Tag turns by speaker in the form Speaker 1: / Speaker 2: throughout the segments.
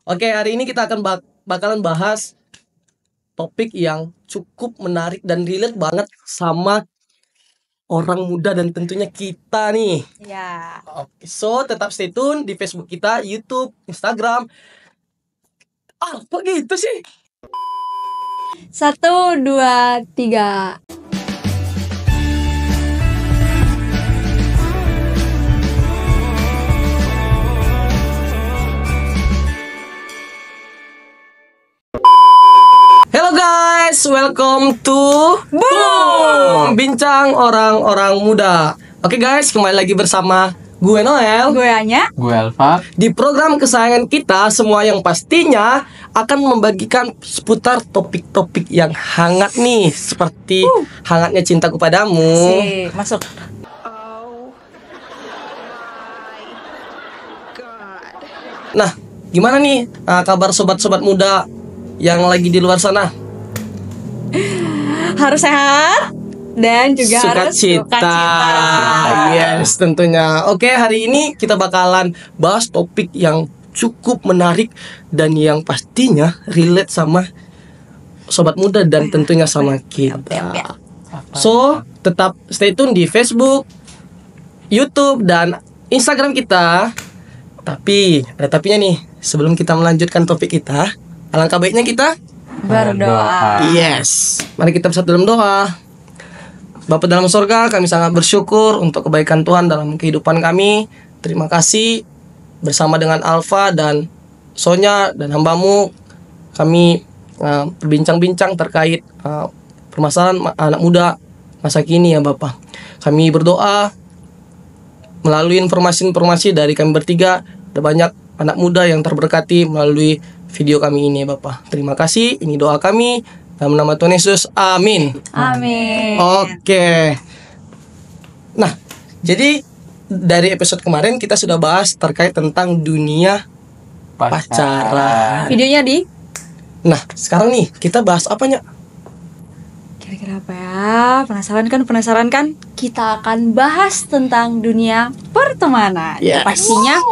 Speaker 1: Oke, hari ini kita akan bakalan bahas topik yang cukup menarik dan relate banget sama orang muda dan tentunya kita nih.
Speaker 2: Ya.
Speaker 1: Oke, so tetap stay tune di Facebook kita, YouTube, Instagram. Kok gitu sih?
Speaker 2: 1, 2, 3.
Speaker 1: Hello guys, welcome to Boom! Bincang orang-orang muda. Oke guys, kembali lagi bersama gue Noel,
Speaker 2: Gue Anya.
Speaker 3: Gue Alfa.
Speaker 1: di program kesayangan kita, semua yang pastinya akan membagikan seputar topik-topik yang hangat nih, seperti hangatnya cintaku padamu.
Speaker 2: Masuk.
Speaker 1: Nah, gimana nih kabar sobat-sobat muda yang lagi di luar sana?
Speaker 2: Harus sehat dan juga harus
Speaker 1: Sukacita. Yes, tentunya. Oke, hari ini kita bakalan bahas topik yang cukup menarik dan yang pastinya relate sama sobat muda dan tentunya sama kita. So, tetap stay tune di Facebook, YouTube, dan Instagram kita. Tapi, ada tapinya nih. Sebelum kita melanjutkan topik kita, alangkah baiknya kita
Speaker 2: Berdoa.
Speaker 1: yes. Mari kita bersatu dalam doa. Bapa dalam sorga, kami sangat bersyukur untuk kebaikan Tuhan dalam kehidupan kami. Terima kasih bersama dengan Alfa dan Sonya dan hambamu. Kami berbincang-bincang terkait permasalahan anak muda masa kini ya Bapak. Kami berdoa melalui informasi-informasi dari kami bertiga, ada banyak anak muda yang terberkati melalui video kami ini ya Bapak. Terima kasih, ini doa kami dalam nama Tuhan Yesus, amin.
Speaker 2: Amin.
Speaker 1: Oke. Nah, jadi dari episode kemarin kita sudah bahas terkait tentang dunia pacaran.
Speaker 2: Videonya di
Speaker 1: Nah, sekarang nih kita bahas apanya?
Speaker 2: kira-kira apa ya? Penasaran kan? Kita akan bahas tentang dunia pertemanan.
Speaker 1: Yes.
Speaker 2: Pastinya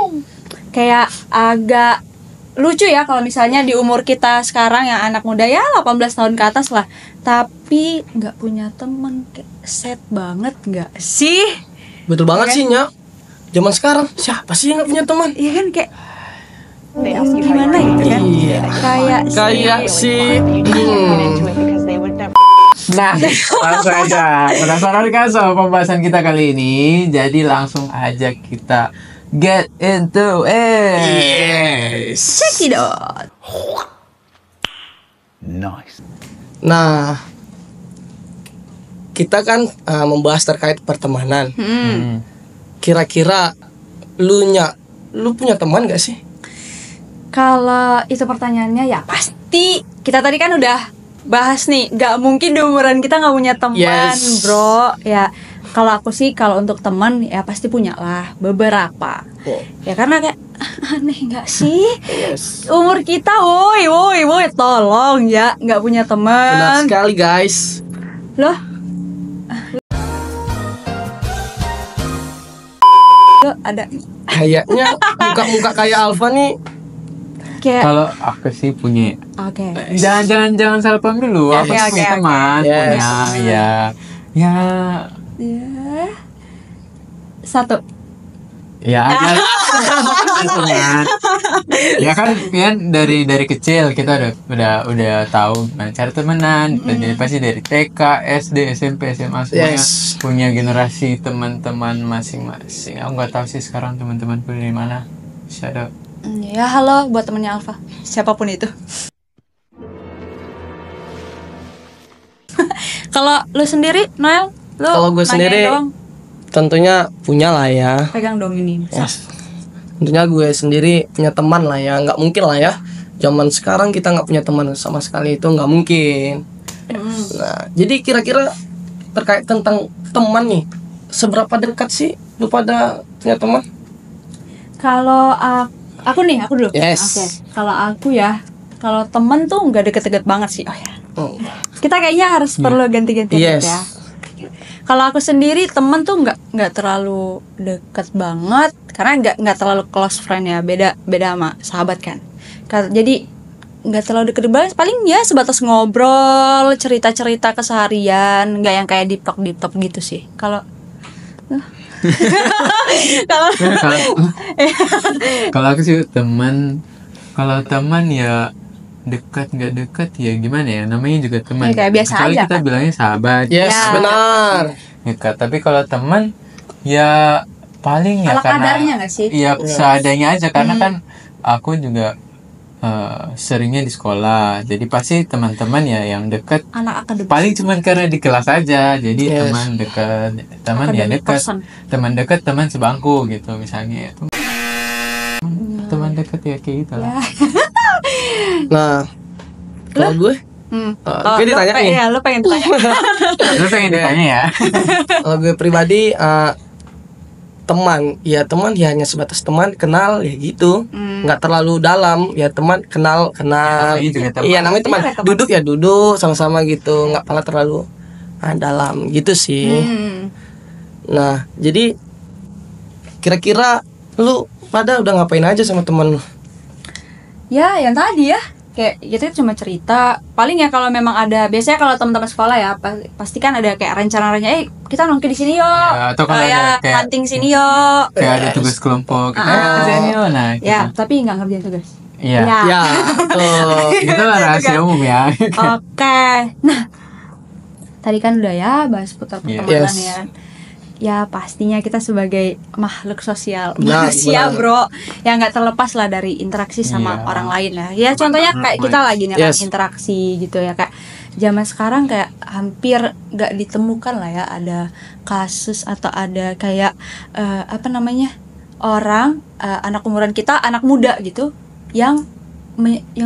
Speaker 2: kayak agak lucu ya kalau misalnya di umur kita sekarang yang anak muda ya 18 tahun ke atas lah, tapi nggak punya temen, kayak sad banget nggak sih?
Speaker 1: Betul banget
Speaker 2: Oke.
Speaker 1: sih, Nya. Zaman sekarang siapa sih yang gak punya teman?
Speaker 2: Iya kan kayak gimana gitu kan?
Speaker 1: Iya. Kayak si
Speaker 3: Nah, langsung aja. Penasaran kan sama pembahasan kita kali ini? Jadi langsung aja kita get into it.
Speaker 1: yes.
Speaker 2: Check it out.
Speaker 3: Nice.
Speaker 1: Nah, kita kan membahas terkait pertemanan. Kira-kira lu punya teman gak sih?
Speaker 2: Kalau itu pertanyaannya ya pasti. Kita tadi kan udah bahas nih, nggak mungkin di umuran kita nggak punya teman,
Speaker 1: Yes.
Speaker 2: bro. Ya kalau aku sih kalau untuk teman ya pasti punya lah beberapa. Ya karena kayak aneh nggak sih?
Speaker 1: Yes.
Speaker 2: Umur kita, woi, tolong ya nggak punya
Speaker 1: Benar
Speaker 2: teman.
Speaker 1: sekali, guys.
Speaker 2: Loh, ada
Speaker 1: Kayaknya muka-muka kayak Alfa nih.
Speaker 2: kayak
Speaker 3: Kalau aku sih punya.
Speaker 2: oke.
Speaker 3: Jangan salah paham dulu.
Speaker 2: Oke,
Speaker 3: Aku sih punya
Speaker 2: oke.
Speaker 3: teman.
Speaker 1: Yes.
Speaker 3: Punya, ya.
Speaker 2: Ya. Satu.
Speaker 3: Ya ada teman. Ya kan dari kecil kita udah tahu gimana cara temenan. Jadi pasti dari TK, SD, SMP, SMA semuanya
Speaker 1: Yes.
Speaker 3: punya generasi teman-teman masing-masing. Aku nggak tahu sih sekarang teman-temanku dari mana. Shout out.
Speaker 2: Ya halo buat temennya Alfa, siapapun itu. Kalau lu sendiri, Noel, lu
Speaker 1: Kalau gue
Speaker 2: nanyain
Speaker 1: sendiri,
Speaker 2: doang.
Speaker 1: tentunya punya lah ya.
Speaker 2: Pegang dong ini.
Speaker 1: Yes. Tentunya gue sendiri punya teman lah ya. Nggak mungkin lah ya. Zaman sekarang kita nggak punya teman sama sekali, itu nggak mungkin. Nah, jadi kira-kira terkait tentang teman nih, seberapa dekat sih lu pada punya teman?
Speaker 2: Kalau aku dulu.
Speaker 1: Yes.
Speaker 2: Oke. Kalau aku ya, kalau temen tuh nggak deket-deket banget sih. Oh ya.
Speaker 1: Oh.
Speaker 2: Kita kayaknya harus perlu ganti-ganti
Speaker 1: Yes.
Speaker 2: ya. Kalau aku sendiri temen tuh nggak terlalu deket banget karena nggak terlalu close friend ya, beda sama sahabat kan. Jadi nggak terlalu deket banget, paling ya sebatas ngobrol, cerita keseharian, nggak yang kayak deep talk gitu sih. Kalau
Speaker 3: Kalau aku sih kalau teman ya dekat nggak dekat ya gimana ya, namanya juga teman.
Speaker 2: Ya, kayak biasa
Speaker 3: Kecuali
Speaker 2: aja,
Speaker 3: kita
Speaker 2: kan?
Speaker 3: bilangnya sahabat.
Speaker 1: Yes,
Speaker 2: Ya.
Speaker 1: benar.
Speaker 3: Dekat. Tapi kalau teman ya paling ya
Speaker 2: ala
Speaker 3: karena
Speaker 2: kadarnya nggak sih?
Speaker 3: ya seadanya aja, karena kan aku juga seringnya di sekolah, jadi pasti teman-teman ya yang dekat
Speaker 2: Anak akademis.
Speaker 3: paling cuman karena di kelas aja, jadi
Speaker 1: Yes.
Speaker 3: teman dekat, teman ya
Speaker 2: Academic
Speaker 3: dekat,
Speaker 2: person.
Speaker 3: teman dekat, teman sebangku gitu misalnya. Teman dekat ya kayak gitu lah.
Speaker 2: Ya.
Speaker 1: Nah, kalau gue
Speaker 2: Oh,
Speaker 1: gue ditanya nih.
Speaker 2: Iya, lo pengen tanya.
Speaker 3: Lu pengen ditanya ya?
Speaker 1: Kalau gue pribadi teman ya hanya sebatas teman, kenal ya gitu, nggak terlalu dalam ya, teman kenal
Speaker 3: namanya juga teman.
Speaker 1: iya namanya teman,
Speaker 2: Iya, teman.
Speaker 1: duduk ya duduk sama-sama gitu, nggak pernah terlalu dalam gitu sih. Nah jadi kira-kira lu pada udah ngapain aja sama temen lu?
Speaker 2: Ya, yang tadi ya. Kayak kita cuma cerita. Paling ya kalau memang ada, biasanya kalau teman-teman sekolah ya, pasti kan ada kayak rencana-rencana, kita nongki di sini yuk.
Speaker 3: Ya, atau kalau ada kayak-
Speaker 2: hunting sini yuk.
Speaker 3: Kayak ada tugas kelompok, kita kerjain yuk, nah gitu.
Speaker 2: Ya, tapi nggak ngerjain tugas.
Speaker 3: Iya.
Speaker 1: Ya tuh.
Speaker 3: Itu lah rahasia umum ya.
Speaker 2: Oke. Nah, tadi kan udah ya bahas putar pertemanan
Speaker 1: Yes.
Speaker 2: ya. Ya pastinya kita sebagai makhluk sosial,
Speaker 1: Benar,
Speaker 2: manusia
Speaker 1: benar.
Speaker 2: bro, yang nggak terlepas lah dari interaksi sama
Speaker 3: Iya.
Speaker 2: orang lain ya. Ya contohnya kayak kita lagi nih kan,
Speaker 1: Yes.
Speaker 2: interaksi gitu ya, kayak zaman sekarang kayak hampir nggak ditemukan lah ya ada kasus atau ada kayak apa namanya, orang anak umuran kita, anak muda gitu yang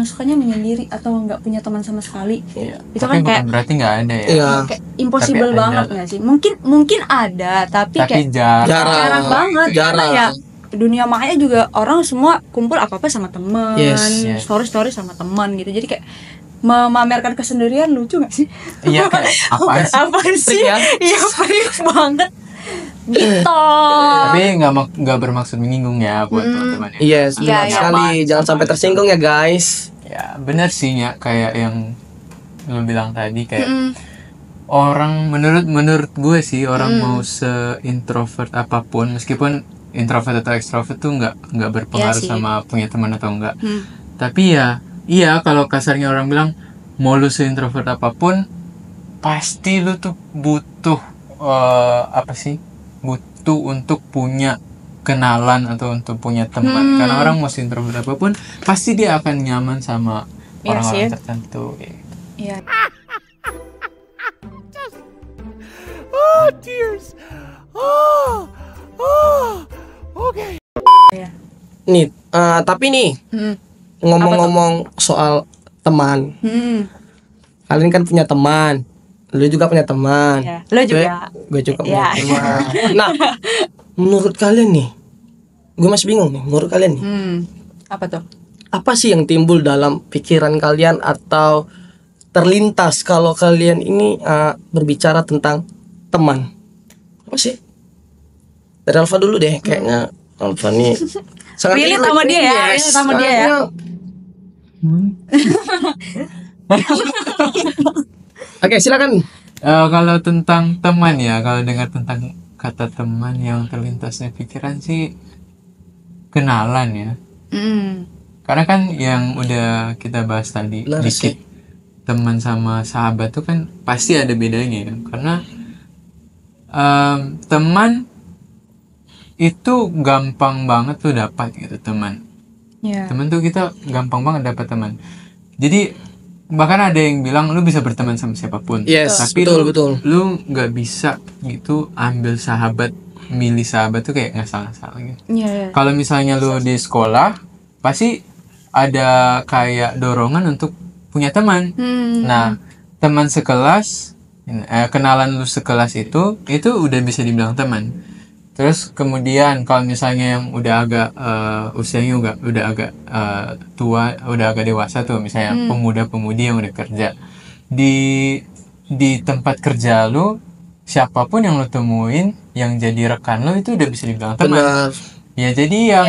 Speaker 2: sukanya menyendiri atau nggak punya teman sama sekali. Itu
Speaker 3: Tapi
Speaker 2: kan kayak
Speaker 3: bukan berarti nggak ada ya.
Speaker 1: Iya.
Speaker 2: kayak impossible
Speaker 3: Tapi ada.
Speaker 2: banget nggak sih? Mungkin ada, tapi
Speaker 3: Tapi
Speaker 2: kayak
Speaker 3: jarang.
Speaker 2: jarang banget. Karena
Speaker 1: Jarang.
Speaker 2: ya dunia makanya juga orang semua kumpul apa-apa sama teman,
Speaker 1: Yes.
Speaker 2: story sama teman gitu. Jadi kayak memamerkan kesendirian lucu nggak sih?
Speaker 3: Iya kayak apa sih?
Speaker 2: Apa sih?
Speaker 1: ya?
Speaker 2: Iya, freak banget. Gitu.
Speaker 3: Tapi nggak bermaksud menyinggung ya buat teman-teman ya.
Speaker 1: Yes,
Speaker 2: Iya,
Speaker 1: benar
Speaker 2: iya.
Speaker 1: sekali. Jangan sampai tersinggung ya guys.
Speaker 3: Ya benar sih ya, kayak yang lu bilang tadi, kayak orang menurut gue sih orang mau se-introvert apapun, meskipun introvert atau ekstrovert tuh nggak berpengaruh
Speaker 2: Iya sih.
Speaker 3: sama punya teman atau enggak. Tapi ya iya, kalau kasarnya orang bilang mau lu se-introvert apapun pasti lu tuh butuh butuh untuk punya kenalan atau untuk punya teman. Karena orang mau se-introvert apapun pasti dia akan nyaman sama
Speaker 2: Iya
Speaker 3: orang-orang
Speaker 2: sih.
Speaker 3: tertentu.
Speaker 2: Iya.
Speaker 1: Nih, tapi nih ngomong-ngomong soal teman, kalian kan punya teman, lu juga punya teman.
Speaker 2: Ya, lo juga.
Speaker 1: Gue juga
Speaker 2: Ya.
Speaker 1: punya teman. Nah, menurut kalian nih, gue masih bingung nih. Menurut kalian nih,
Speaker 2: Apa tuh?
Speaker 1: apa sih yang timbul dalam pikiran kalian atau terlintas kalau kalian ini berbicara tentang teman? Apa sih? Dari Alfa dulu deh, kayaknya Alfa nih sangat
Speaker 2: Relate sama dia ya, relate sama dia ya.
Speaker 1: Oke, silakan.
Speaker 3: Kalau tentang teman ya, kalau dengar tentang kata teman yang terlintasnya pikiran sih kenalan ya. Karena kan yang udah kita bahas tadi
Speaker 1: Benar
Speaker 3: dikit,
Speaker 1: sih.
Speaker 3: teman sama sahabat tuh kan pasti ada bedanya ya. Karena teman itu gampang banget tuh dapat gitu teman.
Speaker 2: Iya.
Speaker 3: Teman tuh kita gampang banget dapat teman. Jadi bahkan ada yang bilang lu bisa berteman sama siapapun.
Speaker 1: Yes,
Speaker 3: tapi
Speaker 1: betul.
Speaker 3: lu nggak bisa gitu ambil sahabat, milih sahabat tuh kayak nggak salah gitu.
Speaker 2: Iya.
Speaker 3: Kalau misalnya lu di sekolah pasti ada kayak dorongan untuk punya teman. Nah, teman sekelas, kenalan lu sekelas itu udah bisa dibilang teman. Terus kemudian kalau misalnya yang udah agak usianya udah agak tua, udah agak dewasa tuh, misalnya pemuda-pemudi yang udah kerja di tempat kerja lu, siapapun yang lo temuin yang jadi rekan lo itu udah bisa dibilang teman.
Speaker 1: Benar.
Speaker 3: Ya jadi ya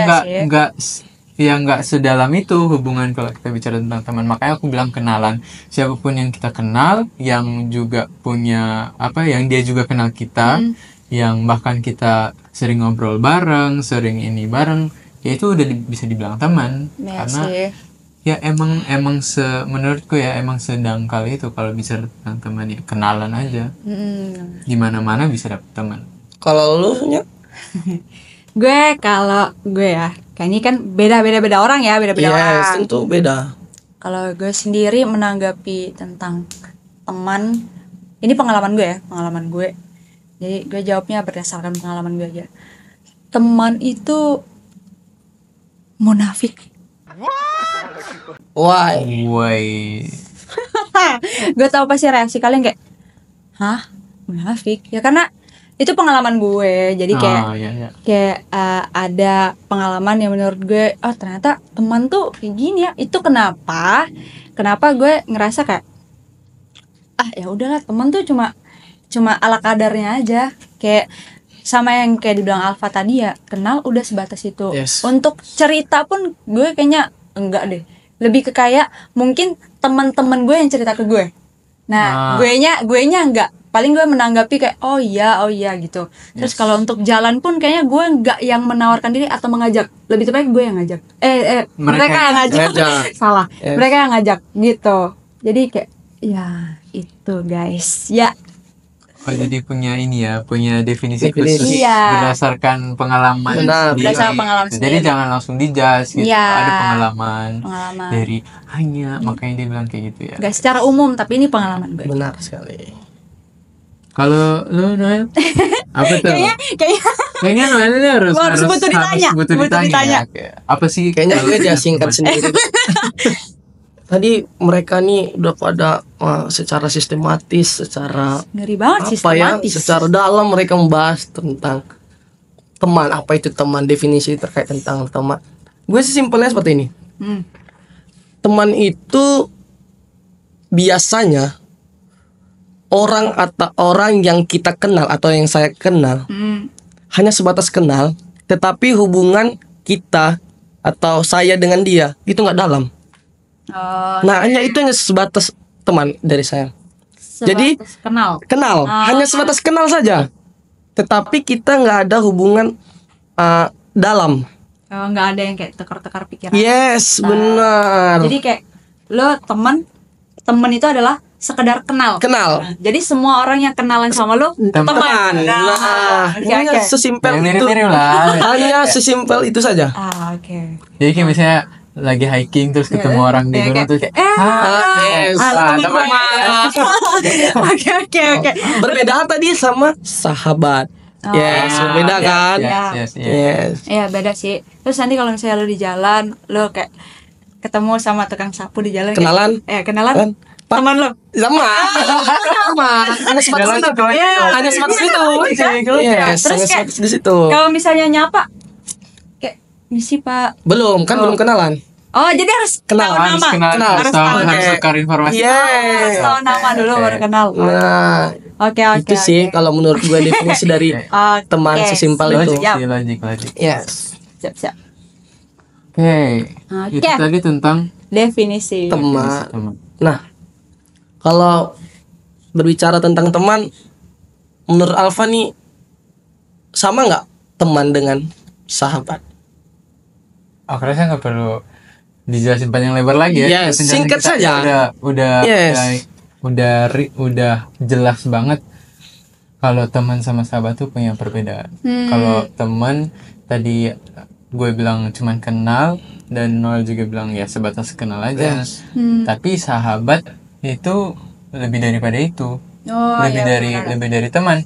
Speaker 2: Iya
Speaker 3: nggak sedalam itu hubungan kalau kita bicara tentang teman. Makanya aku bilang kenalan. Siapapun yang kita kenal, yang juga punya yang dia juga kenal kita, yang bahkan kita sering ngobrol bareng, sering ini bareng, ya itu udah bisa dibilang teman.
Speaker 2: Iya
Speaker 3: Karena
Speaker 2: sih.
Speaker 3: ya emang menurutku ya emang sedangkal itu kalau bicara tentang teman, ya kenalan aja. Di mana-mana bisa dapet teman.
Speaker 1: Kalau lu nya?
Speaker 2: Kalau gue ya, kayaknya kan beda orang ya, beda-beda
Speaker 1: Yes,
Speaker 2: orang.
Speaker 1: tentu beda.
Speaker 2: Kalau gue sendiri menanggapi tentang teman, ini pengalaman gue. Jadi gue jawabnya berdasarkan pengalaman gue aja. Teman itu munafik.
Speaker 1: Why?
Speaker 3: Woi.
Speaker 2: Gue tahu pasti reaksi kalian kayak, hah, munafik? Ya karena itu pengalaman gue. Jadi kayak
Speaker 3: Iya.
Speaker 2: ada pengalaman yang menurut gue, oh ternyata teman tuh kayak gini ya. Itu kenapa gue ngerasa kayak, ya udahlah, teman tuh cuma ala kadarnya aja. Kayak sama yang kayak dibilang Alfa tadi ya, kenal udah sebatas itu.
Speaker 1: Yes.
Speaker 2: Untuk cerita pun gue kayaknya enggak deh. Lebih ke kayak mungkin teman-teman gue yang cerita ke gue. Nah, guenya enggak. Paling gue menanggapi kayak oh iya gitu. Terus kalau untuk jalan pun kayaknya gue enggak yang menawarkan diri atau mengajak. Lebih tepatnya gue yang ngajak. Mereka yang ngajak. Salah.
Speaker 1: Yes.
Speaker 2: Mereka yang ngajak gitu. Jadi kayak ya itu guys. Ya.
Speaker 3: Oh, jadi punya definisi khusus
Speaker 2: Iya.
Speaker 3: berdasarkan pengalaman
Speaker 1: Benar,
Speaker 3: sendiri.
Speaker 2: berdasarkan pengalaman
Speaker 3: Jadi
Speaker 2: sendiri.
Speaker 3: jangan langsung dijudge gitu.
Speaker 2: Iya.
Speaker 3: Ada pengalaman
Speaker 2: Pengalaman.
Speaker 3: dari hanya, makanya dia bilang kayak gitu ya.
Speaker 2: Gak secara umum tapi ini pengalaman gue.
Speaker 1: Benar sekali.
Speaker 3: Kalau lu Noel, apa tuh? Kayaknya Noel ini harus
Speaker 2: butuh ditanya.
Speaker 3: butuh ditanya. Kayak, apa sih?
Speaker 1: Kayaknya gue dia singkat sendiri. Tadi mereka nih udah pada secara sistematis, secara
Speaker 2: Ngeri banget sistematis.
Speaker 1: secara dalam mereka membahas tentang teman, apa itu teman, definisi terkait tentang teman. Gue sih simpelnya seperti ini. Teman itu biasanya orang yang kita kenal atau yang saya kenal hanya sebatas kenal, tetapi hubungan kita atau saya dengan dia itu nggak dalam. Nah, hanya itu hanya sebatas teman dari saya. Jadi kenal, hanya sebatas kenal saja. Tetapi kita nggak ada hubungan dalam.
Speaker 2: Nggak ada yang kayak tekar-tekar pikiran.
Speaker 1: Yes, benar.
Speaker 2: Jadi kayak lo teman itu adalah sekedar kenal.
Speaker 1: Kenal.
Speaker 2: Jadi semua orang yang kenalan sama lo teman.
Speaker 1: Nah, hanya sesimpel
Speaker 3: yang
Speaker 1: itu.
Speaker 3: mirip-mirip lah.
Speaker 1: Hanya sesimpel itu saja.
Speaker 2: Oke.
Speaker 3: Jadi kayak misalnya lagi hiking terus ketemu orang di gunung terus kayak
Speaker 1: teman.
Speaker 2: Oke.
Speaker 1: Berbeda tadi sama sahabat. Yes, berbeda kan? Yes.
Speaker 2: Iya beda sih. Terus nanti kalau misalnya lo di jalan, lo kayak ketemu sama tukang sapu di jalan.
Speaker 1: Kenalan?
Speaker 2: Kenalan. Teman lo.
Speaker 1: Sama. Hanya sebatas itu. Hanya sebatas itu. Yes,
Speaker 2: Terus
Speaker 1: hanya
Speaker 2: kayak
Speaker 1: sebatas di situ.
Speaker 2: kalau misalnya nyapa, kayak misi Pak.
Speaker 1: Belum kenalan.
Speaker 2: Oh, jadi harus
Speaker 1: Kenal,
Speaker 2: tahu
Speaker 3: harus
Speaker 2: nama.
Speaker 3: kenal, harus tukar informasi.
Speaker 2: Harus tahu nama dulu baru kenal.
Speaker 1: Nah,
Speaker 2: Oke.
Speaker 1: itu sih kalau menurut gue definisi dari teman sesimpel itu.
Speaker 3: Logik.
Speaker 1: Yes.
Speaker 2: Siap.
Speaker 3: Oke. Itu tadi tentang
Speaker 2: Definisi
Speaker 1: teman. Nah, kalau berbicara tentang teman, menurut Alfa nih sama nggak teman dengan sahabat?
Speaker 3: Aku rasa nggak perlu dijelasin panjang lebar lagi ya.
Speaker 1: Yes, singkat saja.
Speaker 3: Udah jelas banget kalau teman sama sahabat tuh punya perbedaan. Kalau teman tadi gue bilang cuman kenal dan Noel juga bilang ya sebatas kenal aja.
Speaker 1: Yes.
Speaker 3: Tapi sahabat itu lebih daripada itu. Lebih dari teman.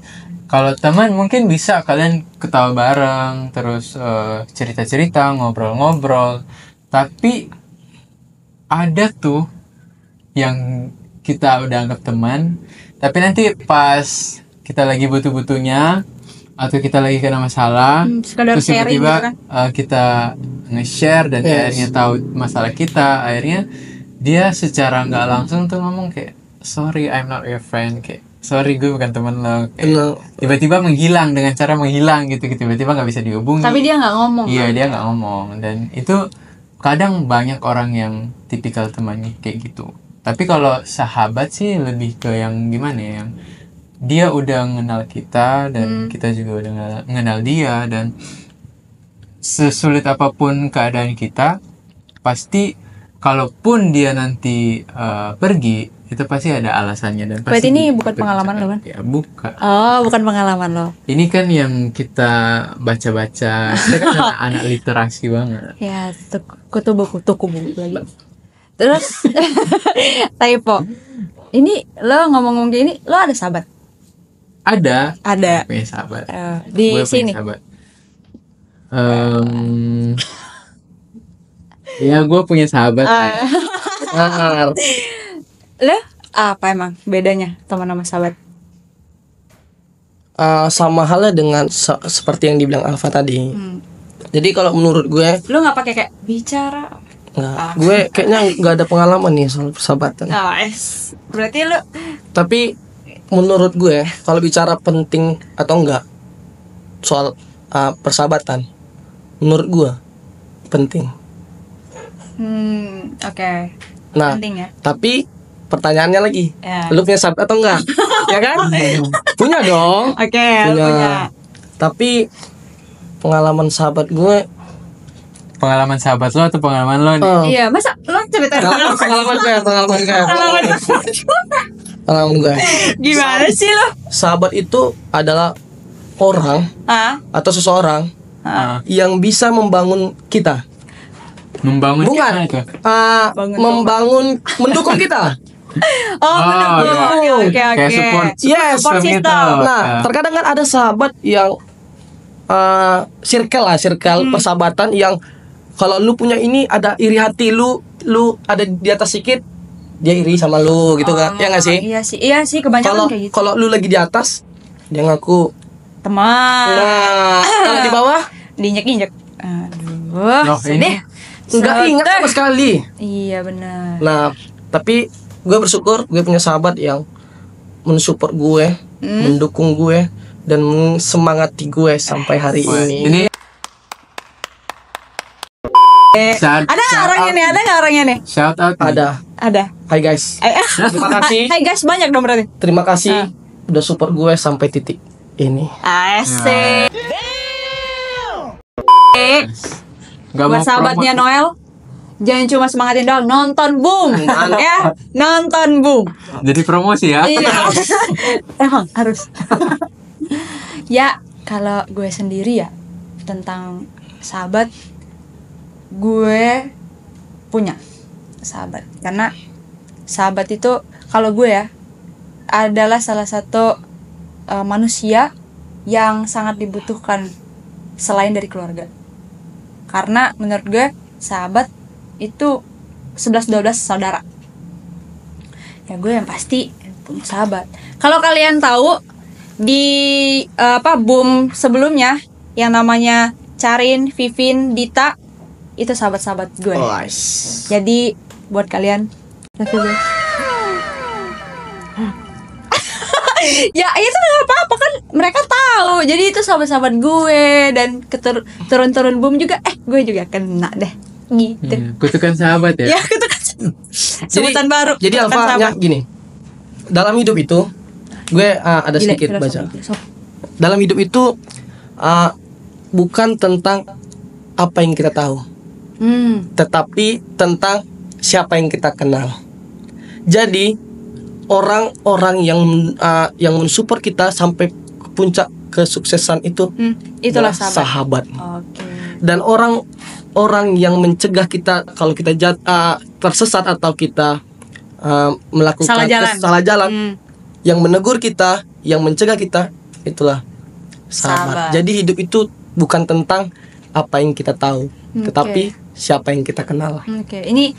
Speaker 3: Kalau teman mungkin bisa kalian ketawa bareng, terus cerita-cerita, ngobrol-ngobrol. Tapi ada tuh yang kita udah anggap teman, tapi nanti pas kita lagi butuh-butuhnya atau kita lagi kena masalah,
Speaker 2: sekadar
Speaker 3: terus
Speaker 2: sharing
Speaker 3: tiba-tiba
Speaker 2: gitu kan.
Speaker 3: Kita nge-share dan akhirnya tahu masalah kita, akhirnya dia secara nggak langsung tuh ngomong kayak sorry I'm not your friend, kayak sorry gue bukan teman lo.
Speaker 1: Bener.
Speaker 3: Tiba-tiba menghilang dengan cara menghilang gitu, tiba-tiba nggak bisa dihubungi.
Speaker 2: Tapi dia nggak ngomong.
Speaker 3: Iya, dia nggak ngomong. Dan itu kadang banyak orang yang tipikal temannya kayak gitu. Tapi kalau sahabat sih lebih ke yang gimana ya, yang dia udah mengenal kita dan kita juga udah mengenal dia, dan sesulit apapun keadaan kita, pasti kalaupun dia nanti pergi, itu pasti ada alasannya dan pasti.
Speaker 2: Berarti ini bukan pengalaman lo kan?
Speaker 3: Ya, bukan.
Speaker 2: Oh, bukan pengalaman lo.
Speaker 3: Ini kan yang kita baca-baca. Kita kan anak literasi banget.
Speaker 2: Ya, tuku buku lagi. Terus typo. Ini lo ngomong-ngomong gini, lo ada sahabat?
Speaker 3: Ada punya sahabat.
Speaker 2: Di
Speaker 3: Gue
Speaker 2: sini.
Speaker 3: punya sahabat. Ya, gue punya sahabat.
Speaker 1: Benar.
Speaker 2: Lo apa emang bedanya teman sama sahabat?
Speaker 1: Sama halnya dengan seperti yang dibilang Alfa tadi. Jadi kalau menurut gue,
Speaker 2: Lo nggak pakai kayak bicara?
Speaker 1: gue kayaknya nggak ada pengalaman nih soal persahabatan.
Speaker 2: Berarti lo.
Speaker 1: Tapi menurut gue, kalau bicara penting atau enggak soal persahabatan, menurut gue penting.
Speaker 2: Oke.
Speaker 1: Nah,
Speaker 2: Penting ya.
Speaker 1: tapi pertanyaannya lagi,
Speaker 2: Ya.
Speaker 1: lu punya sahabat atau enggak? Ya kan? Punya dong.
Speaker 2: Oke,
Speaker 1: Punya. Tapi pengalaman sahabat gue,
Speaker 3: Pengalaman sahabat lo atau pengalaman lo nih?
Speaker 2: Iya, masa lo cerita
Speaker 1: pengalaman gue.
Speaker 2: gimana sih lo?
Speaker 1: Sahabat itu adalah orang atau seseorang yang bisa membangun kita.
Speaker 3: Membangun
Speaker 1: Bukan.
Speaker 3: gimana itu?
Speaker 1: Membangun, mendukung kita.
Speaker 2: Oke.
Speaker 3: Kayak support
Speaker 1: Yes,
Speaker 2: support
Speaker 3: gitu.
Speaker 2: system.
Speaker 1: Nah, terkadang kan ada sahabat yang circle persahabatan yang kalau lu punya ini ada iri hati, lu ada di atas sedikit, dia iri sama lu gitu kan. Ya nggak sih?
Speaker 2: Iya sih kebanyakan kayak gitu.
Speaker 1: Kalau lu lagi di atas, dia ngaku
Speaker 2: Teman.
Speaker 1: nah, kalau di bawah
Speaker 2: Diinjek-injek.
Speaker 3: Loh,
Speaker 2: Sedih.
Speaker 1: nggak ingat sama sekali.
Speaker 2: Iya benar.
Speaker 1: Nah, tapi gue bersyukur gue punya sahabat yang mensupport gue, mendukung gue, dan semangati gue sampai hari ini.
Speaker 3: Shout-
Speaker 2: Ada nggak
Speaker 3: shout
Speaker 2: orangnya
Speaker 3: out
Speaker 2: nih? Ada nggak orangnya nih?
Speaker 3: Shout out nih.
Speaker 2: Ada.
Speaker 1: Hai guys, terima kasih.
Speaker 2: Hai guys, banyak dong berarti.
Speaker 1: Terima kasih udah support gue sampai titik ini.
Speaker 2: Asik.
Speaker 3: Gak
Speaker 2: Buat
Speaker 3: mau
Speaker 2: sahabatnya
Speaker 3: promote.
Speaker 2: Noel, jangan cuma semangatin doang, nonton boom. Ya, nonton boom.
Speaker 3: Jadi promosi ya.
Speaker 2: Iya. Emang harus. Ya, kalau gue sendiri ya tentang sahabat, gue punya sahabat karena sahabat itu kalau gue ya adalah salah satu manusia yang sangat dibutuhkan selain dari keluarga. Karena menurut gue sahabat itu 11-12 saudara. Ya gue yang pasti punya sahabat. Kalau kalian tahu di boom sebelumnya yang namanya Carin, Vivin, Dita itu sahabat-sahabat gue. Jadi buat kalian ya itu nggak apa-apa kan, mereka tahu. Jadi itu sahabat-sahabat gue dan turun-turun boom juga gue juga kena deh gitu.
Speaker 3: Kutukan sahabat ya.
Speaker 2: Ya itu kan sebutan baru.
Speaker 1: Jadi
Speaker 2: Kutukan
Speaker 1: Alfa
Speaker 2: sahabat.
Speaker 1: gini, dalam hidup itu gue ada
Speaker 2: Gila,
Speaker 1: sedikit
Speaker 2: filosofi.
Speaker 1: baca.
Speaker 2: Sok.
Speaker 1: Dalam hidup itu bukan tentang apa yang kita tahu, tetapi tentang siapa yang kita kenal. Jadi orang-orang yang mensupport kita sampai ke puncak kesuksesan itu
Speaker 2: Itulah
Speaker 1: adalah
Speaker 2: sahabat.
Speaker 1: sahabat.
Speaker 2: Oke.
Speaker 1: Dan orang yang mencegah kita kalau kita tersesat atau kita melakukan salah jalan, yang menegur kita, yang mencegah kita, itulah sahabat. Jadi hidup itu bukan tentang apa yang kita tahu, tetapi siapa yang kita kenal.
Speaker 2: Oke, ini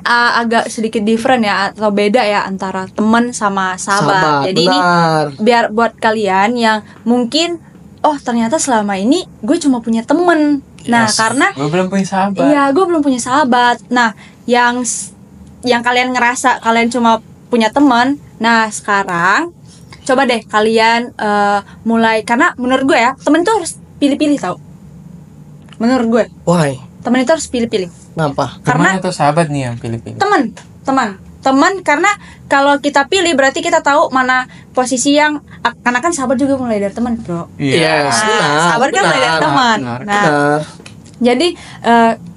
Speaker 2: agak sedikit different ya atau beda ya antara teman sama sahabat. Jadi
Speaker 1: benar.
Speaker 2: ini biar buat kalian yang mungkin ternyata selama ini gue cuma punya temen. Nah, karena
Speaker 3: Gue belum punya sahabat.
Speaker 2: iya, gue belum punya sahabat. Nah, yang kalian ngerasa kalian cuma punya teman, nah sekarang coba deh kalian mulai, karena menurut gue ya temen itu harus pilih-pilih tau. Menurut gue
Speaker 1: Why?
Speaker 2: temen itu harus pilih-pilih.
Speaker 1: Kenapa?
Speaker 2: Karena
Speaker 3: Teman atau sahabat nih yang pilih-pilih?
Speaker 2: teman karena kalau kita pilih berarti kita tahu mana posisi yang, karena kan sahabat juga mulai dari teman, bro.
Speaker 1: Yes, benar,
Speaker 2: Sahabat kan mulai dari
Speaker 1: benar,
Speaker 2: teman.
Speaker 3: benar.
Speaker 2: Nah,
Speaker 1: Benar.
Speaker 2: jadi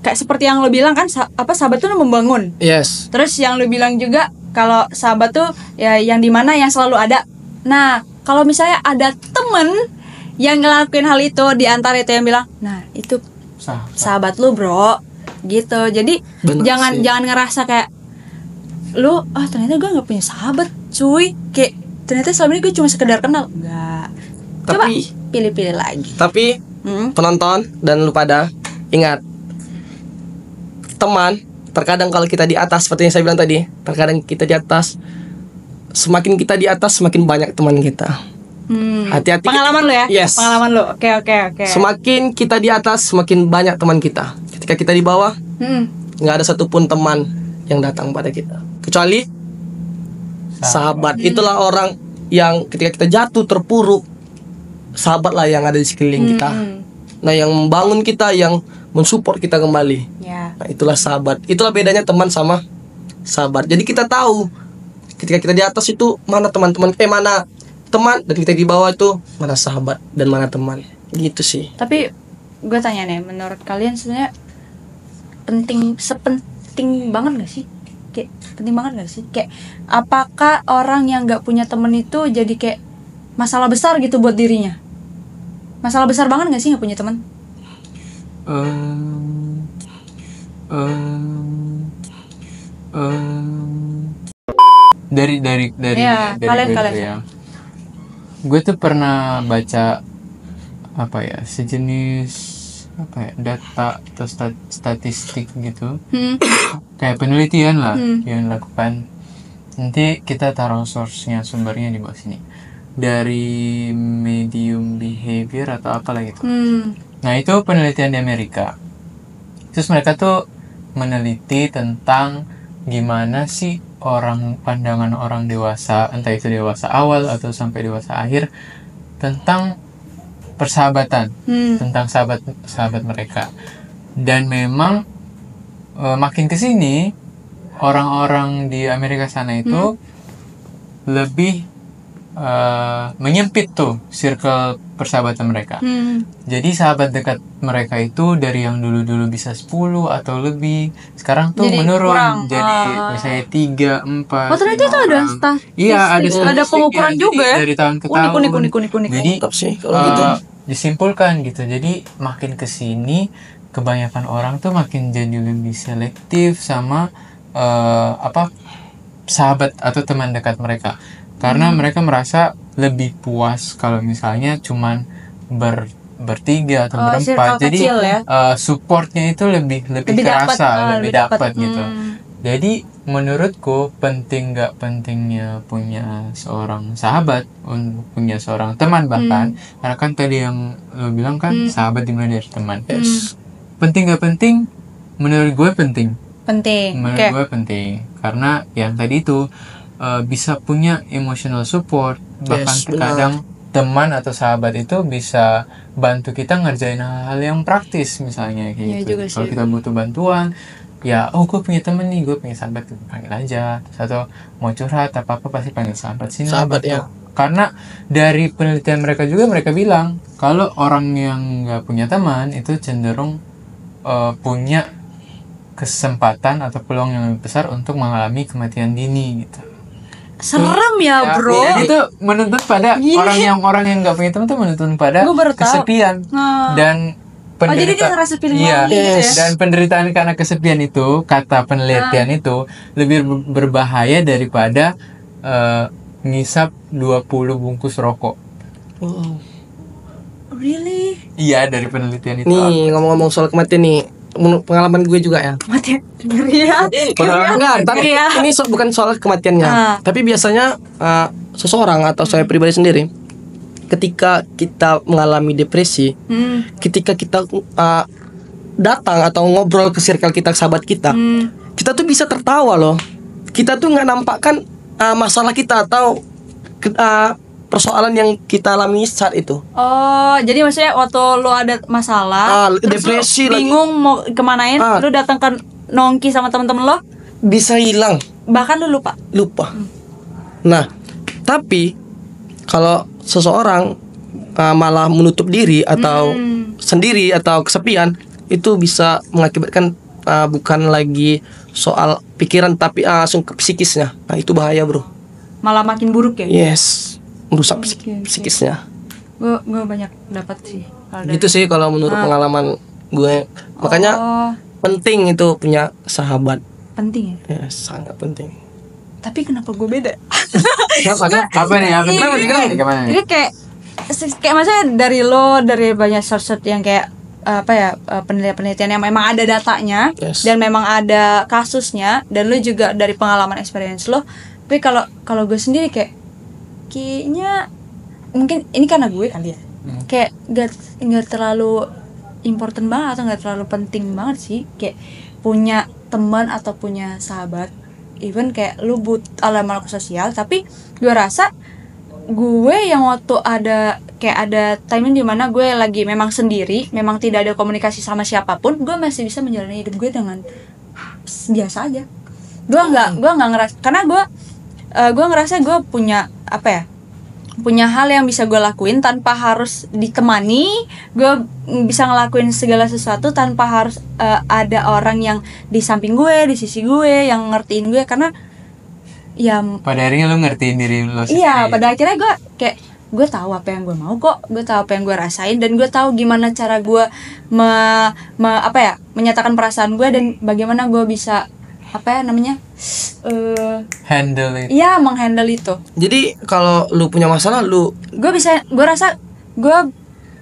Speaker 2: kayak seperti yang lo bilang kan, sahabat tuh membangun.
Speaker 1: Yes.
Speaker 2: Terus yang lo bilang juga kalau sahabat tuh ya yang dimana yang selalu ada. Nah, kalau misalnya ada temen yang ngelakuin hal itu, di antara itu yang bilang, nah itu sahabat lu, bro, gitu. Jadi
Speaker 1: Bener sih.
Speaker 2: jangan ngerasa kayak lu ternyata gue nggak punya sahabat, cuy, kayak ternyata selama ini gue cuma sekedar kenal. Enggak. Coba
Speaker 1: Tapi-
Speaker 2: pilih-pilih lagi.
Speaker 1: Tapi penonton dan lu pada ingat, teman terkadang kalau kita di atas, seperti yang saya bilang tadi, terkadang kita di atas, semakin kita di atas semakin banyak teman kita. Hati-hati.
Speaker 2: Pengalaman lu ya?
Speaker 1: Yes.
Speaker 2: Pengalaman lu. Oke.
Speaker 1: Semakin kita di atas semakin banyak teman kita. Ketika kita di bawah, nggak ada satupun teman yang datang pada kita, kecuali sahabat. Itulah orang yang ketika kita jatuh terpuruk, sahabat lah yang ada di sekeliling kita. Nah, yang membangun kita, yang mensupport kita kembali.
Speaker 2: Ya.
Speaker 1: Nah, itulah sahabat. Itulah bedanya teman sama sahabat. Jadi kita tahu ketika kita di atas itu mana teman-teman, mana teman, dan kita di bawah itu mana sahabat dan mana teman. Gitu sih.
Speaker 2: Tapi gue tanya nih, menurut kalian sebenarnya sepenting banget gak sih? Kayak penting banget gak sih? Kayak apakah orang yang gak punya temen itu jadi kayak masalah besar gitu buat dirinya? Masalah besar banget gak sih gak punya teman?
Speaker 3: Dari
Speaker 2: Iya, kalian.
Speaker 3: ya. Gue tuh pernah baca apa ya, sejenis apa ya, data atau statistik gitu, kayak penelitian lah yang dilakukan. Nanti kita taruh source-nya, sumbernya di bawah sini, dari Medium Behavior atau apalah gitu. Nah, itu penelitian di Amerika. Terus mereka tuh meneliti tentang gimana sih pandangan orang dewasa, entah itu dewasa awal atau sampai dewasa akhir, tentang persahabatan, tentang sahabat mereka. Dan memang makin kesini orang-orang di Amerika sana itu lebih menyempit tuh circle persahabatan mereka. Jadi sahabat dekat mereka itu dari yang dulu-dulu bisa 10 atau lebih, sekarang tuh
Speaker 2: Jadi
Speaker 3: menurun
Speaker 2: kurang.
Speaker 3: jadi misalnya 3, 4.
Speaker 2: Oh, ternyata itu ada
Speaker 3: Iya, ada
Speaker 2: ada pengukuran
Speaker 3: statistiknya.
Speaker 2: juga
Speaker 3: Jadi
Speaker 2: ya.
Speaker 3: dari tahun ke tahun.
Speaker 2: Unik.
Speaker 3: Jadi
Speaker 1: Mantap sih kalau gitu.
Speaker 3: disimpulkan gitu. Jadi makin kesini kebanyakan orang tuh makin jadi lebih selektif sama sahabat atau teman dekat mereka, karena mereka merasa lebih puas kalau misalnya cuman bertiga atau berempat.
Speaker 2: circle
Speaker 3: Jadi
Speaker 2: kecil ya.
Speaker 3: supportnya itu lebih kerasa, lebih dapat gitu. Jadi menurutku penting nggak pentingnya punya seorang sahabat, punya seorang teman bahkan, karena kan tadi yang lo bilang kan sahabat dimulai dari teman. Penting nggak penting? Menurut gue penting. Menurut gue penting karena yang tadi itu bisa punya emotional support, bahkan
Speaker 1: Yes,
Speaker 3: terkadang teman atau sahabat itu bisa bantu kita ngerjain hal-hal yang praktis misalnya kayak
Speaker 2: Iya
Speaker 3: gitu.
Speaker 2: juga sih.
Speaker 3: Kalau kita butuh bantuan, ya gue punya temen nih, gue punya sahabat, panggil aja. Terus atau mau curhat apa pasti panggil sahabat sini.
Speaker 1: Sahabat,
Speaker 3: gitu.
Speaker 1: ya.
Speaker 3: Karena dari penelitian mereka juga, mereka bilang kalau orang yang nggak punya teman itu cenderung punya kesempatan atau peluang yang lebih besar untuk mengalami kematian dini gitu.
Speaker 2: Serem ya, bro.
Speaker 3: Jadi itu menuntun pada orang yang nggak punya teman tuh menuntun pada
Speaker 2: Gua baru tahu.
Speaker 3: kesepian dan
Speaker 2: jadi dia ngerasa feeling
Speaker 3: iya,
Speaker 2: lonely gitu ya?
Speaker 3: dan penderitaan karena kesepian itu, kata penelitian itu lebih berbahaya daripada ngisap 20 bungkus rokok.
Speaker 2: Really?
Speaker 3: Iya, dari penelitian itu.
Speaker 1: Nih, ngomong-ngomong soal kematian nih, pengalaman gue juga ya.
Speaker 2: Mati ngeri ya.
Speaker 1: Enggak, tapi ini bukan soal kematiannya. Tapi biasanya seseorang atau saya pribadi sendiri, ketika kita mengalami depresi, ketika kita datang atau ngobrol ke circle kita, sahabat kita, kita tuh bisa tertawa loh. Kita tuh nggak nampakkan masalah kita atau persoalan yang kita alami saat itu.
Speaker 2: Oh, jadi maksudnya waktu lu ada masalah, terus lu
Speaker 1: depresi lagi.
Speaker 2: bingung mau kemanain, lu datang ke nongki sama temen-temen lo,
Speaker 1: Bisa hilang,
Speaker 2: bahkan lu lupa.
Speaker 1: Nah, tapi kalau seseorang malah menutup diri atau sendiri atau kesepian, itu bisa mengakibatkan bukan lagi soal pikiran tapi langsung ke psikisnya. Nah, itu bahaya, Bro.
Speaker 2: Malah makin buruk ya.
Speaker 1: Yes, merusak
Speaker 2: Oke.
Speaker 1: psikisnya.
Speaker 2: Gue banyak dapat sih. kalau dari-
Speaker 1: Gitu sih kalau menurut pengalaman gue. Makanya
Speaker 2: Oh,
Speaker 1: penting itu punya sahabat.
Speaker 2: penting ya.
Speaker 1: Ya, sangat penting.
Speaker 2: Tapi kenapa gue beda?
Speaker 3: Apa nih? Gimana nih?
Speaker 2: Jadi kayak maksudnya dari banyak source yang kayak penelitian yang memang ada datanya
Speaker 1: Yes.
Speaker 2: dan memang ada kasusnya, dan lu juga dari pengalaman experience lo. Tapi kalau gue sendiri kayaknya mungkin ini karena gue kali ya, kayak nggak terlalu important banget atau nggak terlalu penting banget sih kayak punya teman atau punya sahabat. Even kayak lu ada makhluk sosial, tapi gue rasa gue yang waktu ada timing di mana gue lagi memang sendiri, memang tidak ada komunikasi sama siapapun, gue masih bisa menjalani hidup gue dengan biasa aja. Gue nggak ngerasa, karena gue ngerasa gue punya punya hal yang bisa gue lakuin tanpa harus ditemani. Gue bisa ngelakuin segala sesuatu tanpa harus ada orang yang di samping gue, di sisi gue, yang ngertiin gue. Karena ya
Speaker 3: Pada akhirnya lu ngertiin diri lu sendiri.
Speaker 2: iya, pada akhirnya gue tahu apa yang gue mau kok, gue tahu apa yang gue rasain, dan gue tahu gimana cara gue menyatakan perasaan gue, dan bagaimana gue bisa
Speaker 3: Handle it.
Speaker 2: iya, menghandle itu.
Speaker 1: Jadi kalau lu punya masalah,
Speaker 2: Gue rasa gue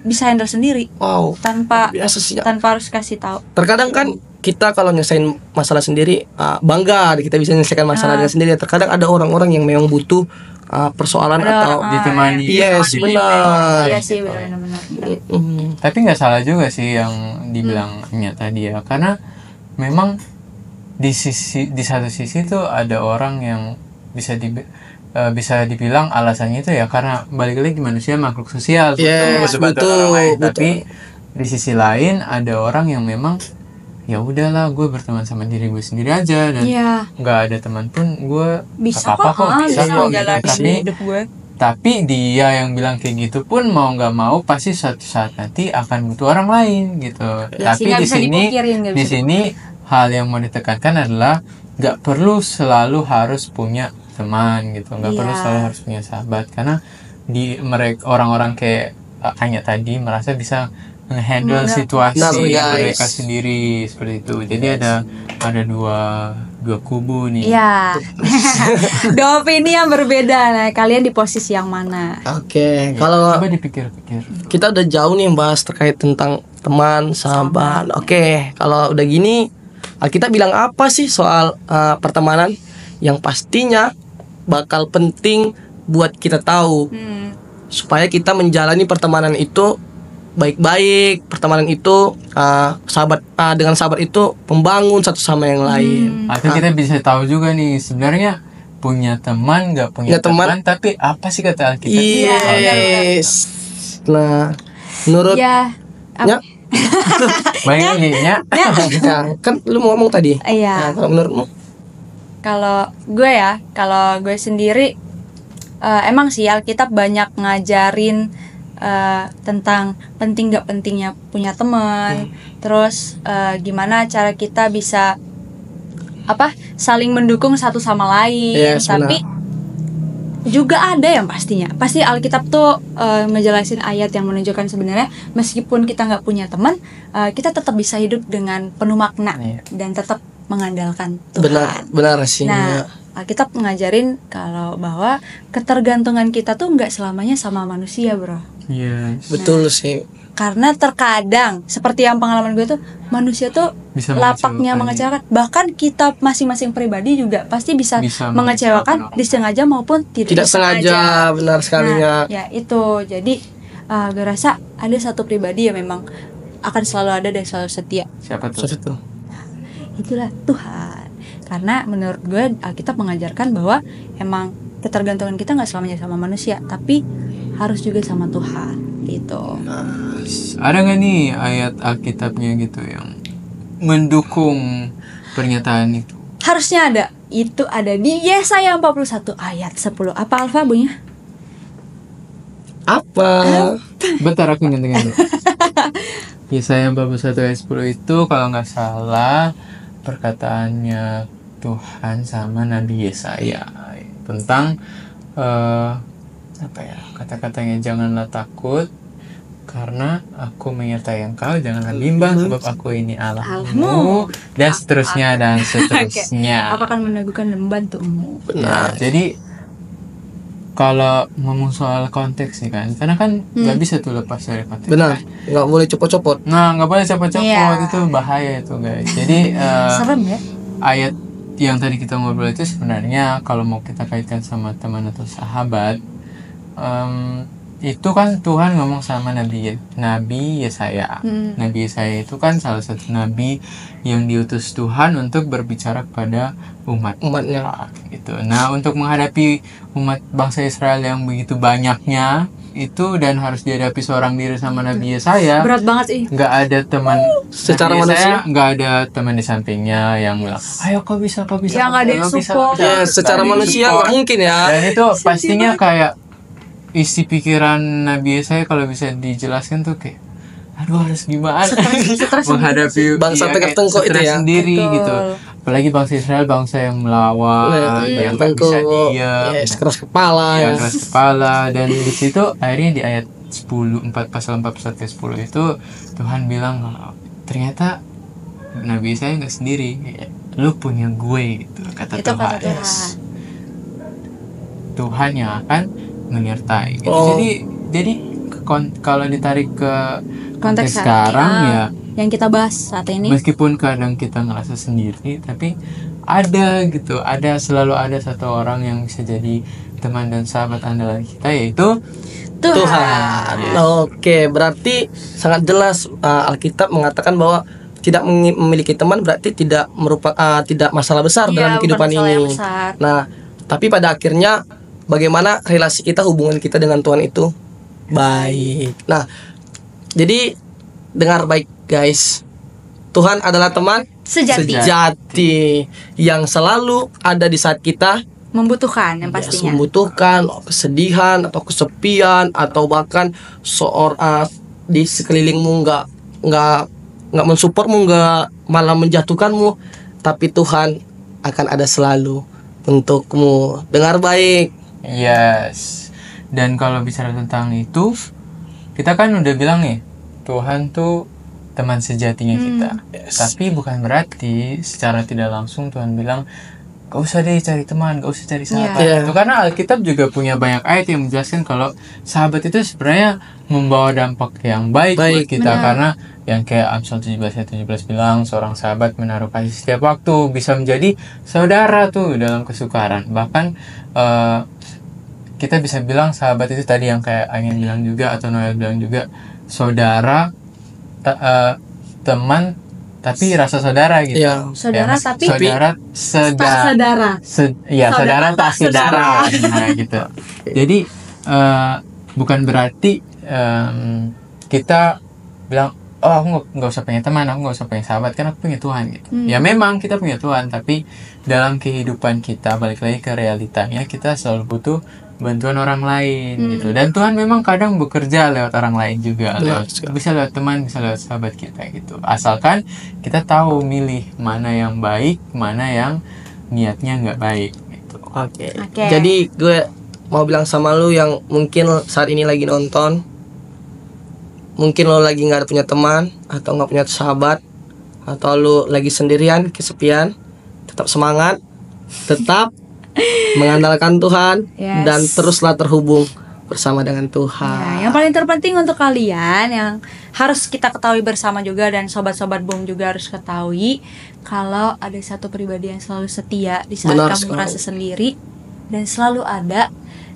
Speaker 2: bisa handle sendiri
Speaker 1: wow,
Speaker 2: tanpa
Speaker 1: biasa sih.
Speaker 2: harus kasih tahu.
Speaker 1: Terkadang kan kita kalau nyelesain masalah sendiri bangga kita bisa menyelesaikan masalahnya sendiri. Terkadang ada orang-orang yang memang butuh persoalan atau
Speaker 3: ditemani.
Speaker 1: yes, benar.
Speaker 2: Iya sih, benar-benar.
Speaker 3: Tapi nggak salah juga sih yang dibilang Nya tadi ya, karena memang di satu sisi tuh ada orang yang bisa dibilang alasannya itu ya karena balik lagi manusia makhluk sosial,
Speaker 1: Yes,
Speaker 3: butuh bantuan
Speaker 1: betul,
Speaker 3: orang lain.
Speaker 1: betul.
Speaker 3: Tapi di sisi lain ada orang yang memang ya udahlah, gue berteman sama diri gue sendiri aja, dan
Speaker 2: Iya,
Speaker 3: nggak ada teman pun gue
Speaker 2: bisa
Speaker 3: apa kok bisa kok gitu.
Speaker 2: menjalani hidup gue.
Speaker 3: Tapi dia yang bilang kayak gitu pun mau nggak mau pasti suatu saat nanti akan butuh orang lain gitu.
Speaker 2: Ya, sih,
Speaker 3: Tapi
Speaker 2: nggak
Speaker 3: di
Speaker 2: bisa
Speaker 3: sini
Speaker 2: dipungkirin, nggak
Speaker 3: di
Speaker 2: bisa
Speaker 3: sini hal yang mau ditekankan adalah nggak perlu selalu harus punya teman gitu, nggak perlu
Speaker 2: Iya.
Speaker 3: selalu harus punya sahabat, karena di mereka orang-orang kayak Anya tadi merasa bisa menghandle situasi
Speaker 1: Benar, guys.
Speaker 3: mereka sendiri seperti itu. Jadi ada dua kubu nih.
Speaker 2: Iya. Dua opini yang berbeda. Nah, kalian di posisi yang mana?
Speaker 1: Oke, kalau
Speaker 3: Coba dipikir-pikir.
Speaker 1: kita udah jauh nih bahas terkait tentang teman, sahabat. Oke, kalau udah gini, kita bilang apa sih soal pertemanan yang pastinya bakal penting buat kita tahu supaya kita menjalani pertemanan itu baik-baik. Pertemanan itu dengan sahabat itu membangun satu sama yang lain.
Speaker 3: Atau kita bisa tahu juga nih sebenarnya punya teman nggak punya
Speaker 1: Nggak teman.
Speaker 3: teman, tapi apa sih kata Alkitab?
Speaker 1: Yes. Nah, menurut
Speaker 2: Ya,
Speaker 1: Nya,
Speaker 3: Baik lagi ya.
Speaker 1: ya, kan lu mau ngomong tadi.
Speaker 2: iya.
Speaker 1: Nah, kalau menurutmu?
Speaker 2: Kalau gue sendiri emang sih Alkitab banyak ngajarin tentang penting gak pentingnya punya teman, terus gimana cara kita bisa saling mendukung satu sama lain.
Speaker 1: Yes,
Speaker 2: Tapi juga ada yang pasti Alkitab tuh ngejelasin ayat yang menunjukkan sebenarnya meskipun kita nggak punya teman, kita tetap bisa hidup dengan penuh makna dan tetap mengandalkan Tuhan.
Speaker 1: Benar sih.
Speaker 2: Nah, Alkitab ngajarin bahwa ketergantungan kita tuh nggak selamanya sama manusia, bro.
Speaker 3: Yes.
Speaker 1: Betul sih.
Speaker 2: Karena terkadang seperti yang pengalaman gue tuh, manusia tuh
Speaker 3: Bisa
Speaker 2: lapaknya
Speaker 3: mengecewakan.
Speaker 2: mengecewakan. Bahkan kita masing-masing pribadi juga pasti bisa
Speaker 3: Bisa
Speaker 2: mengecewakan,
Speaker 3: mengecewakan.
Speaker 2: disengaja maupun
Speaker 1: Tidak sengaja, benar sekali
Speaker 2: Nah,
Speaker 1: ya.
Speaker 2: ya itu. Jadi gue rasa ada satu pribadi yang memang akan selalu ada dan selalu setia.
Speaker 3: Siapa tuh?
Speaker 1: Satu tuh.
Speaker 2: Itulah Tuhan. Karena menurut gue Alkitab mengajarkan bahwa emang ketergantungan kita nggak selamanya sama manusia, tapi harus juga sama Tuhan gitu.
Speaker 3: Ada nggak nih ayat Alkitabnya gitu yang mendukung pernyataan itu?
Speaker 2: Harusnya ada. Itu ada di Yesaya 41 ayat 10. Apa Alfa bunyinya?
Speaker 1: Apa?
Speaker 3: Bentar aku ingat-ingat. Yesaya 41 ayat 10 itu kalau nggak salah perkataannya Tuhan sama Nabi Yesaya tentang apa ya, kata-katanya, janganlah takut karena aku menyertai engkau, janganlah bimbang sebab aku ini Allahmu, dan seterusnya dan seterusnya.
Speaker 2: Aku akan meneguhkan dan membantumu.
Speaker 3: Ya, jadi kalau ngomong soal konteks nih kan, karena kan nggak bisa tuh lepas dari konteks.
Speaker 1: Benar, nggak boleh copot-copot.
Speaker 3: Nah, nggak boleh copot-copot,
Speaker 2: Iya.
Speaker 3: itu bahaya itu guys. Jadi
Speaker 2: Serem ya.
Speaker 3: ayat yang tadi kita ngobrol itu sebenarnya kalau mau kita kaitkan sama teman atau sahabat, itu kan Tuhan ngomong sama Nabi Yesaya. Nabi Yesaya itu kan salah satu nabi yang diutus Tuhan untuk berbicara kepada umatnya gitu. Nah, untuk menghadapi umat bangsa Israel yang begitu banyaknya itu dan harus dihadapi seorang diri sama Nabi Yesaya,
Speaker 2: Berat banget sih.
Speaker 3: nggak ada teman
Speaker 1: Secara
Speaker 3: Nabi Yesaya,
Speaker 1: manusia.
Speaker 3: nggak ada teman di sampingnya yang bilang, ayo kau bisa
Speaker 2: Ya, nggak ada yang
Speaker 3: kau bisa."
Speaker 2: support.
Speaker 1: Ya, secara
Speaker 3: Nggak ada yang
Speaker 1: manusia
Speaker 3: support.
Speaker 1: nggak mungkin ya.
Speaker 3: Dan itu pastinya kayak isi pikiran Nabi Yesaya kalau bisa dijelaskan tuh kayak, aduh harus gimana
Speaker 2: Stres
Speaker 3: menghadapi
Speaker 1: Bangsa
Speaker 3: kayak
Speaker 1: tengkok itu
Speaker 3: stres
Speaker 1: ya.
Speaker 3: sendiri
Speaker 2: Betul.
Speaker 3: gitu. Apalagi bangsa Israel, bangsa yang melawan, yang nggak bisa diam,
Speaker 1: yes, keras kepala ya.
Speaker 3: yang keras kepala. Dan di situ akhirnya di ayat 10 pasal 41 ayat 10 itu Tuhan bilang kalau ternyata Nabi Yesaya nggak sendiri, lu punya gue gitu, kata
Speaker 2: Itu
Speaker 3: Tuhan.
Speaker 2: kata Tuhan.
Speaker 3: Tuhan yang akan menyertai gitu.
Speaker 1: Oh.
Speaker 3: Jadi kalau ditarik ke konteks
Speaker 2: Konteks
Speaker 3: sekarang
Speaker 2: hari,
Speaker 3: ya,
Speaker 2: yang kita bahas saat ini.
Speaker 3: meskipun kadang kita ngerasa sendiri, tapi ada gitu, selalu ada satu orang yang bisa jadi teman dan sahabat andalan kita, yaitu
Speaker 1: Tuhan. Oke, berarti sangat jelas Alkitab mengatakan bahwa tidak memiliki teman berarti tidak tidak masalah besar
Speaker 2: Iya,
Speaker 1: dalam
Speaker 2: bukan
Speaker 1: kehidupan
Speaker 2: masalah yang
Speaker 1: ini.
Speaker 2: besar.
Speaker 1: Nah, tapi pada akhirnya bagaimana relasi kita, hubungan kita dengan Tuhan itu baik. Nah, jadi dengar baik guys. Tuhan adalah teman sejati yang selalu ada di saat kita
Speaker 2: Membutuhkan yang pastinya.
Speaker 1: membutuhkan, kesedihan atau kesepian atau bahkan di sekelilingmu nggak mensupportmu, nggak malah menjatuhkanmu, tapi Tuhan akan ada selalu untukmu. Dengar baik.
Speaker 3: yes. Dan kalau bicara tentang itu, kita kan udah bilang nih, Tuhan tuh teman sejatinya kita. Tapi bukan berarti secara tidak langsung Tuhan bilang, gak usah deh cari teman, gak usah cari sahabat.
Speaker 1: Iya.
Speaker 3: Itu karena Alkitab juga punya banyak ayat yang menjelaskan kalau sahabat itu sebenarnya membawa dampak yang baik buat kita.
Speaker 2: Benar.
Speaker 3: Karena yang kayak Amsal 17 ayat 17 bilang, seorang sahabat menaruh kasih setiap waktu, bisa menjadi saudara tuh dalam kesukaran. Bahkan kita bisa bilang sahabat itu tadi yang kayak Angin bilang juga, atau Noel bilang juga, saudara, teman, tapi rasa saudara gitu.
Speaker 1: Iya.
Speaker 2: Saudara
Speaker 3: Ya,
Speaker 2: tapi
Speaker 3: saudara
Speaker 2: tak saudara.
Speaker 3: saudara tak saudara. Nah, gitu. Jadi bukan berarti kita bilang, oh aku nggak usah punya teman, aku nggak usah punya sahabat, karena aku punya Tuhan gitu. Ya memang kita punya Tuhan, tapi dalam kehidupan kita, balik lagi ke realitanya, kita selalu butuh bantuan orang lain gitu. Dan Tuhan memang kadang bekerja lewat orang lain juga, bisa lewat teman, bisa lewat sahabat kita gitu. Asalkan kita tahu milih mana yang baik, mana yang niatnya nggak baik gitu.
Speaker 1: Oke.
Speaker 2: Oke.
Speaker 1: Jadi gue mau bilang sama lu yang mungkin saat ini lagi nonton, mungkin lo lagi nggak punya teman atau nggak punya sahabat, atau lu lagi sendirian, kesepian, tetap semangat, tetap mengandalkan Tuhan,
Speaker 2: Yes.
Speaker 1: dan teruslah terhubung bersama dengan Tuhan.
Speaker 2: Ya, yang paling terpenting untuk kalian yang harus kita ketahui bersama juga, dan sobat-sobat BOM juga harus ketahui, kalau ada satu pribadi yang selalu setia di saat
Speaker 1: Benar
Speaker 2: kamu
Speaker 1: sekali.
Speaker 2: merasa sendiri, dan selalu ada.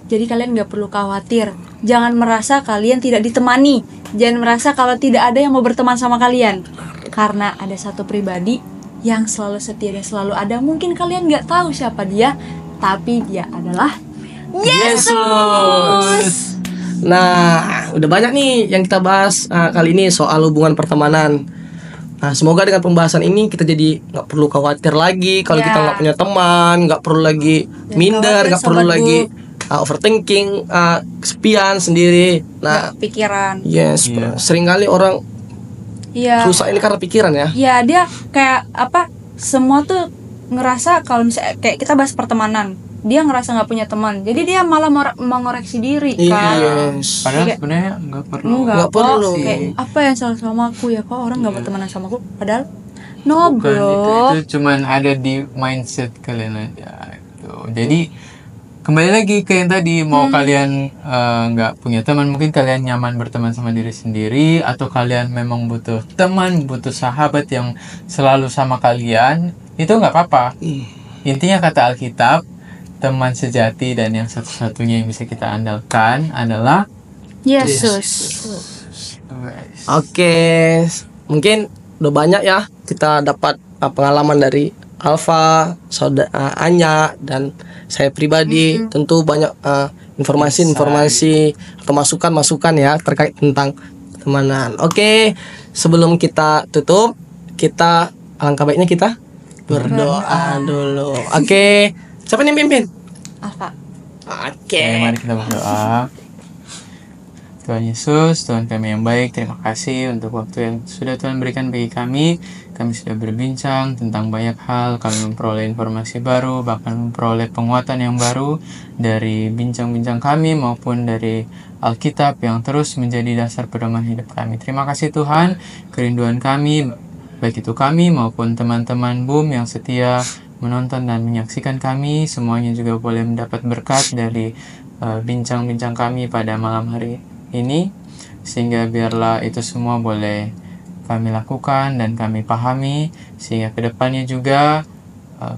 Speaker 2: Jadi kalian gak perlu khawatir. Jangan merasa kalian tidak ditemani. Jangan merasa kalau tidak ada yang mau berteman sama kalian. Karena ada satu pribadi yang selalu setia dan selalu ada. Mungkin kalian gak tahu siapa dia, tapi dia adalah
Speaker 1: Yesus. Nah, udah banyak nih yang kita bahas kali ini soal hubungan pertemanan. Nah, semoga dengan pembahasan ini kita jadi nggak perlu khawatir lagi kalau
Speaker 2: Ya.
Speaker 1: kita nggak punya teman, nggak perlu lagi minder,
Speaker 2: khawatir,
Speaker 1: nggak perlu
Speaker 2: Sobat
Speaker 1: lagi overthinking, kesepian sendiri. Nah,
Speaker 2: Pikiran.
Speaker 1: yes,
Speaker 3: Iya.
Speaker 1: seringkali orang
Speaker 2: Iya.
Speaker 1: susah ini karena pikiran ya.
Speaker 2: Ya dia kayak apa? Semua tuh ngerasa kalau misalnya kayak kita bahas pertemanan, dia ngerasa nggak punya teman, jadi dia malah mengoreksi diri kan.
Speaker 1: Yes.
Speaker 3: Padahal
Speaker 2: Kayak-
Speaker 3: sebenarnya nggak perlu.
Speaker 2: Nggak
Speaker 1: Nggak perlu.
Speaker 2: kok. Kayak apa yang salah sama aku ya, kok orang nggak bertemanan sama aku, padahal
Speaker 3: Bukan,
Speaker 2: no bro.
Speaker 3: itu cuman ada di mindset kalian aja gitu. Jadi kembali lagi ke yang tadi, mau kalian nggak punya teman, mungkin kalian nyaman berteman sama diri sendiri, atau kalian memang butuh teman, butuh sahabat yang selalu sama kalian, itu nggak apa-apa. Intinya kata Alkitab, teman sejati dan yang satu-satunya yang bisa kita andalkan adalah
Speaker 2: Yesus.
Speaker 1: Oke, mungkin udah banyak ya kita dapat pengalaman dari Alfa, saudara Anya, dan saya pribadi. Tentu banyak informasi-informasi atau masukan-masukan ya terkait tentang pertemanan. Oke, sebelum kita tutup, kita alangkah baiknya kita berdoa dulu. Oke, siapa nih yang pimpin?
Speaker 2: Alfa.
Speaker 1: Oke.
Speaker 3: Mari kita berdoa. Tuhan Yesus, Tuhan kami yang baik, terima kasih untuk waktu yang sudah Tuhan berikan bagi kami. Kami sudah berbincang tentang banyak hal, kami memperoleh informasi baru, bahkan memperoleh penguatan yang baru dari bincang-bincang kami maupun dari Alkitab yang terus menjadi dasar pedoman hidup kami. Terima kasih Tuhan, kerinduan kami, baik itu kami maupun teman-teman BUM yang setia menonton dan menyaksikan kami, semuanya juga boleh mendapat berkat dari bincang-bincang kami pada malam hari ini, sehingga biarlah itu semua boleh kami lakukan dan kami pahami, sehingga kedepannya juga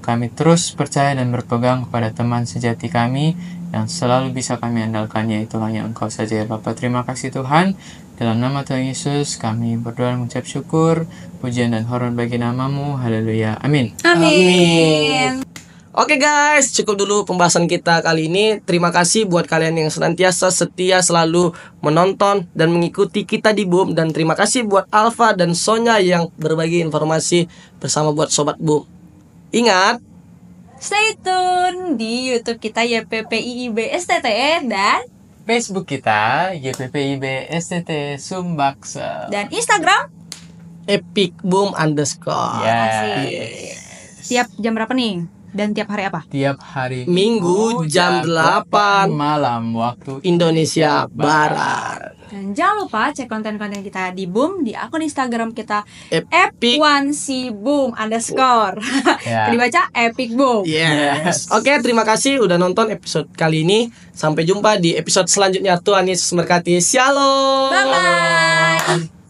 Speaker 3: kami terus percaya dan berpegang kepada teman sejati kami yang selalu bisa kami andalkan, yaitu hanya Engkau saja ya Bapa. Terima kasih Tuhan, dalam nama Tuhan Yesus kami berdoa dan mengucap syukur, pujian dan hormat bagi namamu. Haleluya, amin.
Speaker 2: Amin.
Speaker 1: Oke guys, cukup dulu pembahasan kita kali ini. Terima kasih buat kalian yang senantiasa setia selalu menonton dan mengikuti kita di BUM. Dan terima kasih buat Alfa dan Sonya yang berbagi informasi bersama buat Sobat BUM. Ingat,
Speaker 2: Stay tune di YouTube kita YPPIIBSTTE dan
Speaker 3: Facebook kita YPPIB STT Sumbaksel.
Speaker 2: Instagram.
Speaker 1: Epic Boom _
Speaker 3: Yes.
Speaker 2: Tiap jam berapa nih? Dan tiap hari apa?
Speaker 3: Tiap hari
Speaker 1: Minggu jam 8
Speaker 3: malam waktu
Speaker 1: Indonesia Barat.
Speaker 2: Dan jangan lupa cek konten-konten kita di Boom di akun Instagram kita
Speaker 1: Epic.
Speaker 2: F1cboom_.
Speaker 3: Ya.
Speaker 2: Dibaca Epic Boom.
Speaker 1: Yes. Oke, terima kasih udah nonton episode kali ini. Sampai jumpa di episode selanjutnya. Tuhan Yesus memberkati. Shalom.
Speaker 2: Bye bye.